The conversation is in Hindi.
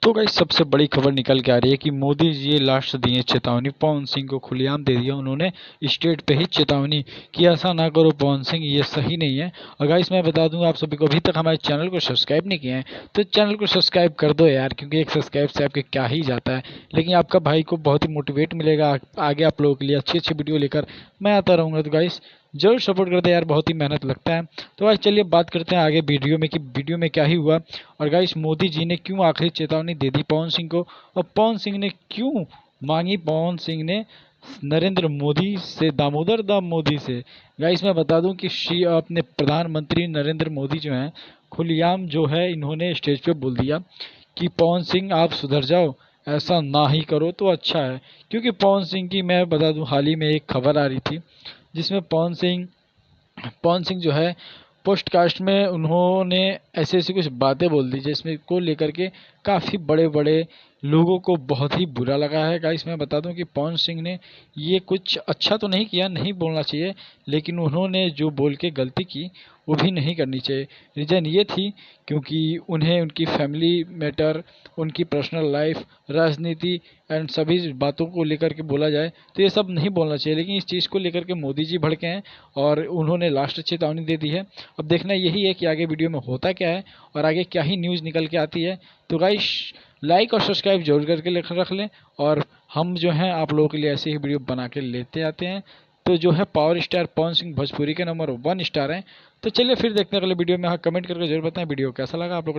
तो गाइस सबसे बड़ी खबर निकल के आ रही है कि मोदी जी लास्ट दिए चेतावनी। पवन सिंह को खुलेआम दे दिया उन्होंने, स्टेट पे ही चेतावनी कि ऐसा ना करो पवन सिंह, ये सही नहीं है। और गाइस मैं बता दूं आप सभी को, अभी तक हमारे चैनल को सब्सक्राइब नहीं किए हैं तो चैनल को सब्सक्राइब कर दो यार, क्योंकि एक सब्सक्राइब से आपके क्या ही जाता है, लेकिन आपका भाई को बहुत ही मोटिवेट मिलेगा आगे आप लोगों के लिए अच्छी अच्छी वीडियो लेकर मैं आता रहूँगा। तो गाइस जरूर सपोर्ट करते हैं यार, बहुत ही मेहनत लगता है। तो गाइस चलिए बात करते हैं आगे वीडियो में कि वीडियो में क्या ही हुआ, और गाइस मोदी जी ने क्यों आखिरी चेतावनी दे दी पवन सिंह को, और पवन सिंह ने क्यों मांगी पवन सिंह ने नरेंद्र मोदी से, दामोदर दाम मोदी से। गाइस मैं बता दूं कि श्री अपने प्रधानमंत्री नरेंद्र मोदी जो हैं, खुलेआम जो है इन्होंने स्टेज पे बोल दिया कि पवन सिंह आप सुधर जाओ, ऐसा ना ही करो तो अच्छा है। क्योंकि पवन सिंह की मैं बता दूं, हाल ही में एक खबर आ रही थी जिसमें पवन सिंह जो है पोस्टकास्ट में उन्होंने ऐसी ऐसी कुछ बातें बोल दी जिसमें को लेकर के काफ़ी बड़े बड़े लोगों को बहुत ही बुरा लगा है। गाइस मैं बता दूं कि पवन सिंह ने ये कुछ अच्छा तो नहीं किया, नहीं बोलना चाहिए, लेकिन उन्होंने जो बोल के गलती की वो भी नहीं करनी चाहिए। रीज़न ये थी क्योंकि उन्हें उनकी फैमिली मैटर, उनकी पर्सनल लाइफ, राजनीति एंड सभी बातों को लेकर के बोला जाए तो ये सब नहीं बोलना चाहिए, लेकिन इस चीज़ को लेकर के मोदी जी भड़के हैं और उन्होंने लास्ट चेतावनी दे दी है। अब देखना यही है कि आगे वीडियो में होता क्या है और आगे क्या ही न्यूज़ निकल के आती है। तो गाइस लाइक और सब्सक्राइब जरूर करके रख लें, और हम जो हैं आप लोगों के लिए ऐसे ही वीडियो बना के लेते आते हैं। तो जो है पावर स्टार पवन सिंह भोजपुरी के नंबर 1 स्टार हैं। तो चलिए फिर देखते हैं अगले वीडियो में। हाँ कमेंट करके जरूर बताएं वीडियो कैसा लगा आप लोगों को।